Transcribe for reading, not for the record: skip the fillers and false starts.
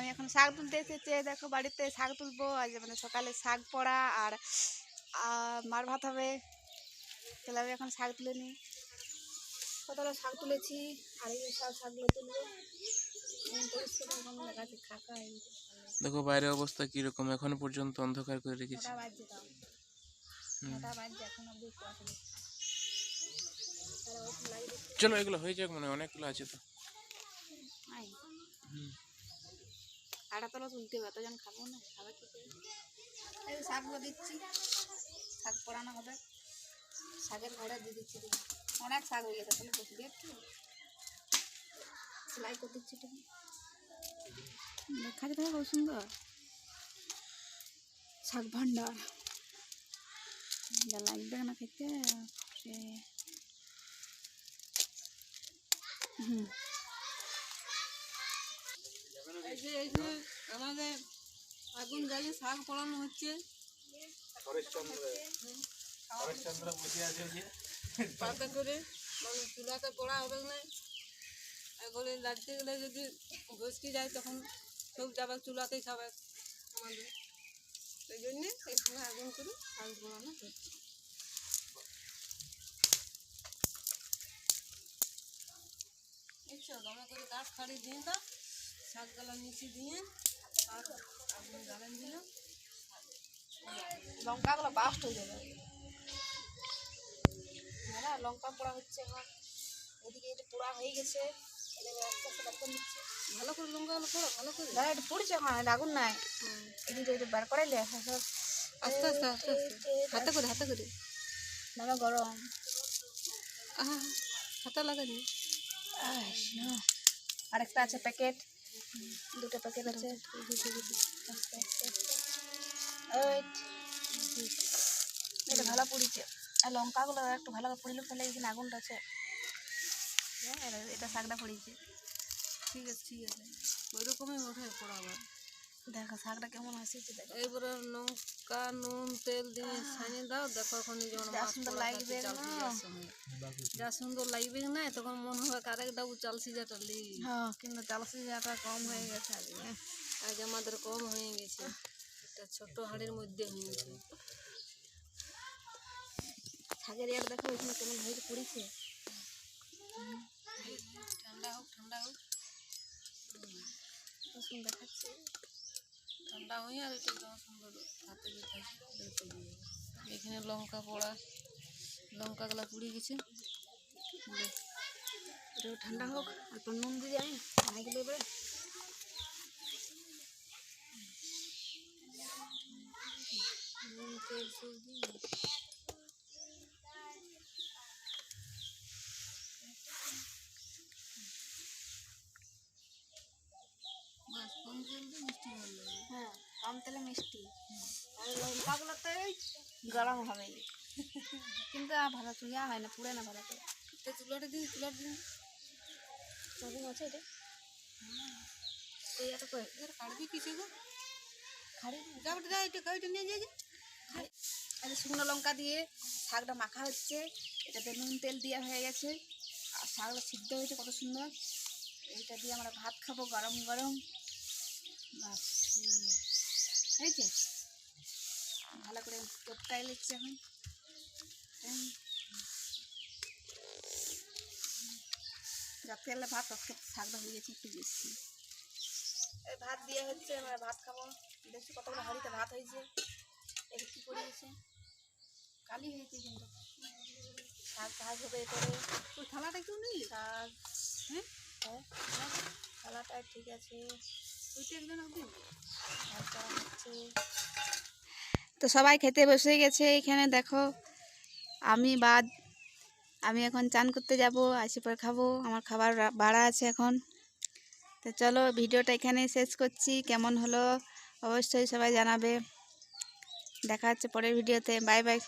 আমি এখন শাক তুলতে এসেছি, দেখো বাড়িতে শাক তুলবো। আজ মানে সকালে শাক পড়া আর মার ভাত হবে। তাহলে আমি এখন শাক তুলে নিই। কতটা শাক তুলেছি আর এই শাকগুলো তুলবো। দেখো বাইরে অবস্থা কিরকম, এখন পর্যন্ত অন্ধকার করে রেখেছে। চলো এগুলো হয়ে যাক, মানে অনেকগুলো আছে তো। আটা তলা তুলতে হবে, এতজন খাবো না, খাবার কি করে। এই শাকগুলো দিচ্ছি, শাক পড়ানো হবে, শাকের ঘরে দিয়ে দিচ্ছি। অনেক শাক হয়ে গেছে, তাহলে বসে দিয়ে সেলাই করে দিচ্ছি। দেখা যেতে খুব সুন্দর শাক ভান্ডার, যা লাগবে না খেতে। এই যে আমাদের আগুন জ্বালিয়ে শাক পড়ানো হচ্ছে। পাতা করে মানে চুলাতে পড়া হবে না, এগুলো লাগতে গেলে যদি ঘষকি যায় তখন সব যাবে চুলাতেই খাবে আমাদের। সেই জন্যে এখানে আগুন করে শাক পড়ানো হচ্ছে। বুঝছো, দমে করে কাঠ ফাড়ি দিয়ে দাও, শাকগুলো নিচে দিয়ে আর আগুন জ্বালান দিল, লঙ্কাগুলো বাস্ট হয়ে যাবে। হ্যাঁ, লঙ্কা পোড়া হচ্ছে এখন। ওদিকে এটা পোড়া হয়ে গেছে, ভালো করে লঙ্কাগুলো পোড়া ভালো করে। দাদা এটা পড়ছে এখন, আগুন নাই। এদিকে এটা বার করাইলে আস্তে আস্তে আস্তে আস্তে হাতে করে হাতে করে। দাদা গরম হাতে লাগানি। আরেকটা আছে প্যাকেট, দুটো প্যাকেট আছে। এটা ভালো পড়িছে, আর লঙ্কাগুলো একটু ভালো করে পড়িল, তাহলে এখানে আগুনটা আছে। এটা শাকটা পড়িছে। ঠিক আছে ঠিক আছে, ওই রকমই ওঠে পড়াবার। দেখো শাকটা কেমন হয়েছে। দেখো এবারে লঙ্কা নুন তেল দিয়ে ছানিয়ে দাও, দেখো এখন যা সুন্দর লাগবে, যা সুন্দর লাগবে না, তখন মনে হবে আরেকটা চাল সিজাটা লি। হ্যাঁ, কিন্তু চাল সিজাটা কম হয়ে গেছে আজ আমাদের কম হয়ে গেছে, একটা ছোট হাঁড়ির মধ্যে হয়ে গেছে। শাকের ইয়ার দেখো এখানে কেমন হয়েছে পড়েছে। ঠান্ডা হোক ঠান্ডা হোক, সুন্দর দেখাচ্ছে। ঠান্ডা হয়ে আর এটা যা সুন্দর হাতে এখানে লঙ্কা পোড়া, লঙ্কাগুলো পুড়ে গেছে। এটা ঠান্ডা হোক, অল্প নুন দিয়ে আমি অনেকগুলো এবারে নুন তেল সব দিয়ে কম তেল দিয়ে মিষ্টি ভালো লাগে। হ্যাঁ, কম তেলে মিষ্টি। আর লঙ্কাগুলোতে গরম হবে, কিন্তু ভালো চুয়া হয় না, পুড়ে না ভালো করে। চুলাটা দিন চুলার দিন চাবি আছে এটা। এই কাটবি কিছু গো, খাড়ি যাবটা যা, এটা কাইটা নিয়ে যাই। আচ্ছা, শুকনো লঙ্কা দিয়ে শাকটা মাখা হচ্ছে, এটাতে নুন তেল দেওয়া হয়ে গেছে, আর শাকটা সিদ্ধ হয়েছে কত সুন্দর। এইটা দিয়ে আমরা ভাত খাবো গরম গরম। হয়েছে ভালো করে টপকাই লিখছে এখন। যাতে এলে ভাত আজকে শাকটা হয়ে গেছে একটু বেশি। এই ভাত দিয়ে হচ্ছে, আমরা ভাত খাবো। দেখছি কতগুলো হাঁড়িতে ভাত হয়েছে, এটা কী করে গেছে কালি হয়েছে, কিন্তু শাক ভাজ হবে এরপরে। ওই থালাটা কেউ নেই শাক। হ্যাঁ হ্যাঁ, থালাটা ঠিক আছে, ওইটা একজন দিন হচ্ছে। তো সবাই খেতে বসে গেছে এখানে দেখো। আমি এখন চান করতে যাব, আসি পরে খাবো, আমার খাবার বাড়া আছে এখন। তো চলো ভিডিওটা এখানেই শেষ করছি, কেমন হলো অবশ্যই সবাই জানাবে। দেখা হচ্ছে পরের ভিডিওতে, বাই বাই।